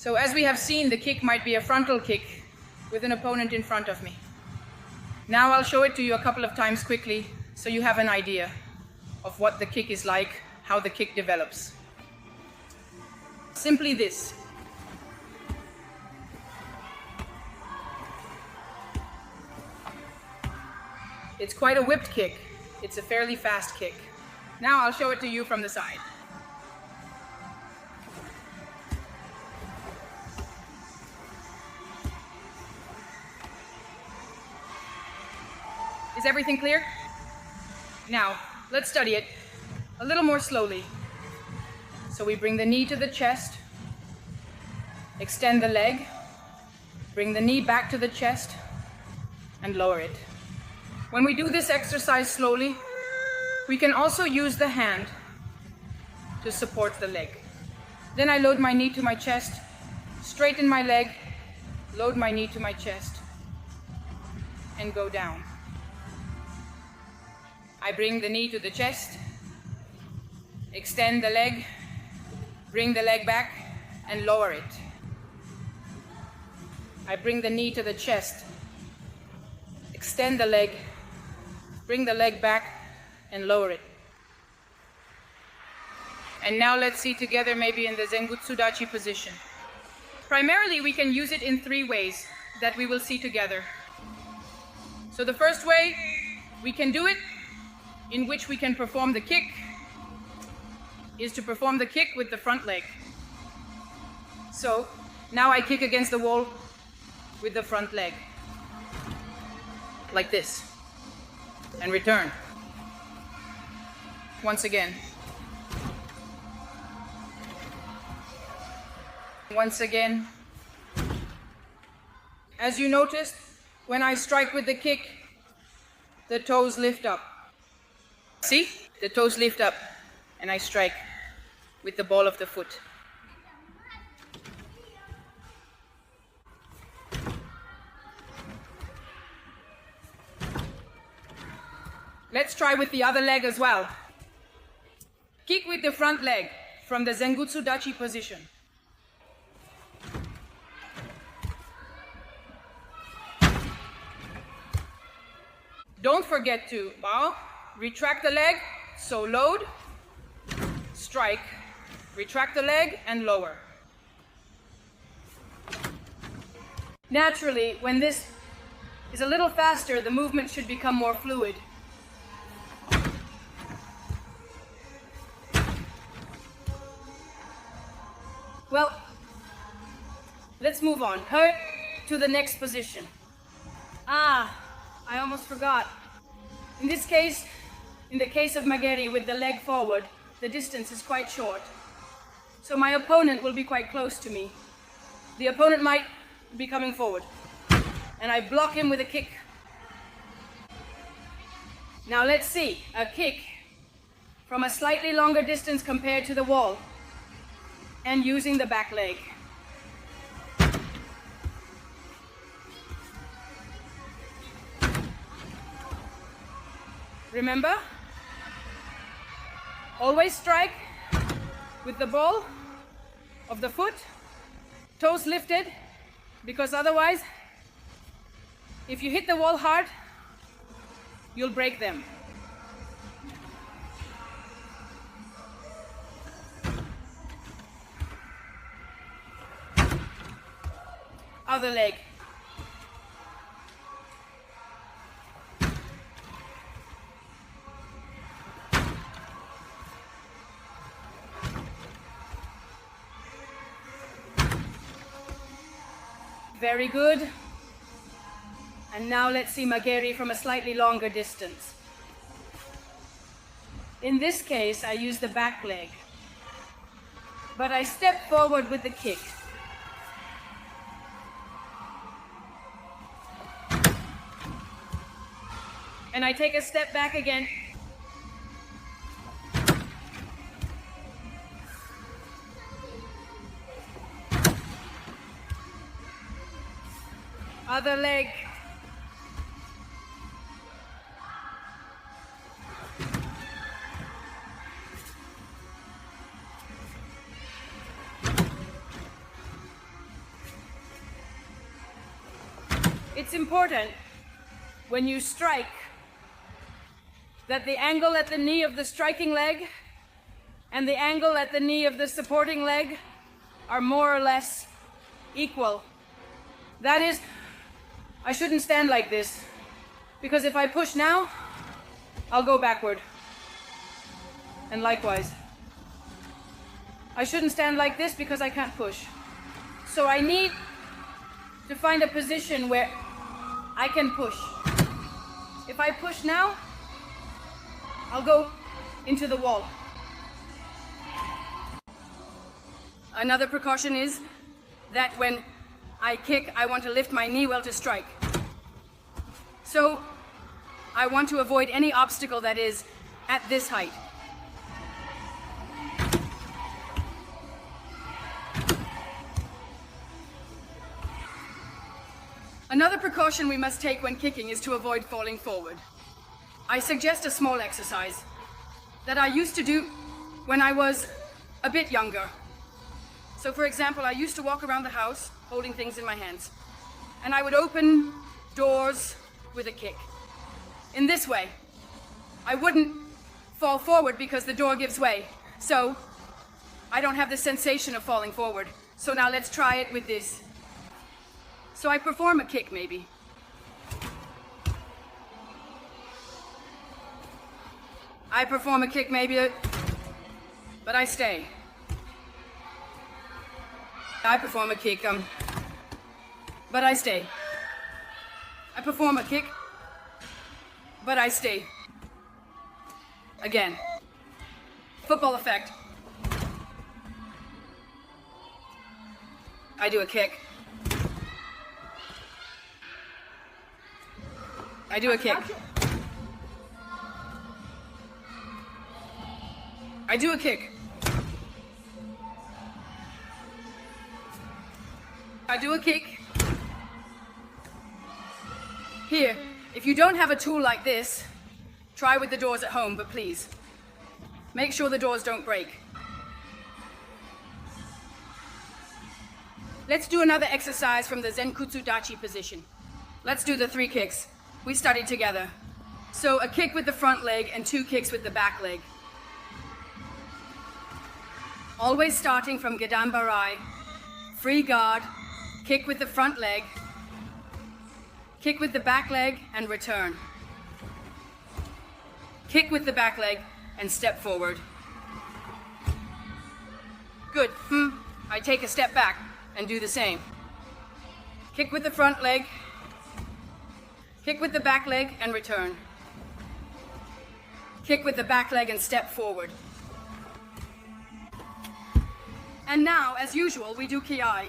So as we have seen, the kick might be a frontal kick with an opponent in front of me. Now I'll show it to you a couple of times quickly so you have an idea of what the kick is like, how the kick develops. Simply this. It's quite a whipped kick. It's a fairly fast kick. Now I'll show it to you from the side. Is everything clear? Now, let's study it a little more slowly. So we bring the knee to the chest, extend the leg, bring the knee back to the chest, and lower it. When we do this exercise slowly, we can also use the hand to support the leg. Then I load my knee to my chest, straighten my leg, load my knee to my chest, and go down. I bring the knee to the chest, extend the leg, bring the leg back, and lower it. I bring the knee to the chest, extend the leg, bring the leg back, and lower it. And now let's see together maybe in the Zengutsudachi position. Primarily we can use it in 3 ways that we will see together. So the first way we can do it, in which we can perform the kick, is to perform the kick with the front leg. So now I kick against the wall with the front leg, like this, and return. Once again. Once again. As you noticed, when I strike with the kick, the toes lift up. See? The toes lift up, and I strike with the ball of the foot. Let's try with the other leg as well. Kick with the front leg from the Zengutsudachi position. Don't forget to bow, retract the leg, so load, strike, retract the leg, and lower. Naturally, when this is a little faster, the movement should become more fluid. Well, let's move on to the next position. I almost forgot. In this case, in the case of Maegeri with the leg forward, the distance is quite short. So my opponent will be quite close to me. The opponent might be coming forward, and I block him with a kick. Now let's see, a kick from a slightly longer distance compared to the wall, and using the back leg. Remember, always strike with the ball of the foot, toes lifted, because otherwise, if you hit the wall hard, you'll break them. Other leg. Very good. And now let's see Maegeri from a slightly longer distance. In this case, I use the back leg, but I step forward with the kick. And I take a step back again. Other leg. it's important when you strike that the angle at the knee of the striking leg and the angle at the knee of the supporting leg are more or less equal. That is, I shouldn't stand like this, because if I push now, I'll go backward. And likewise. I shouldn't stand like this because I can't push. So I need to find a position where I can push. If I push now, I'll go into the wall. Another precaution is that when I kick, I want to lift my knee well to strike. So I want to avoid any obstacle that is at this height. Another precaution we must take when kicking is to avoid falling forward. I suggest a small exercise that I used to do when I was a bit younger. So for example, I used to walk around the house holding things in my hands, and I would open doors with a kick. In this way, I wouldn't fall forward because the door gives way. So I don't have the sensation of falling forward. So now let's try it with this. So I perform a kick maybe. I perform a kick maybe, but I stay. I perform a kick, but I stay. I perform a kick, but I stay. Again. Football effect. I do a kick. I do a kick. I do a kick. I do a kick. Here, if you don't have a tool like this, try with the doors at home, but please, make sure the doors don't break. Let's do another exercise from the Zenkutsu Dachi position. Let's do the 3 kicks we studied together. So a kick with the front leg and 2 kicks with the back leg. Always starting from Gedanbarai, free guard, kick with the front leg, kick with the back leg and return. Kick with the back leg and step forward. Good. I take a step back and do the same. Kick with the front leg, kick with the back leg and return. Kick with the back leg and step forward. And now, as usual, we do kiai.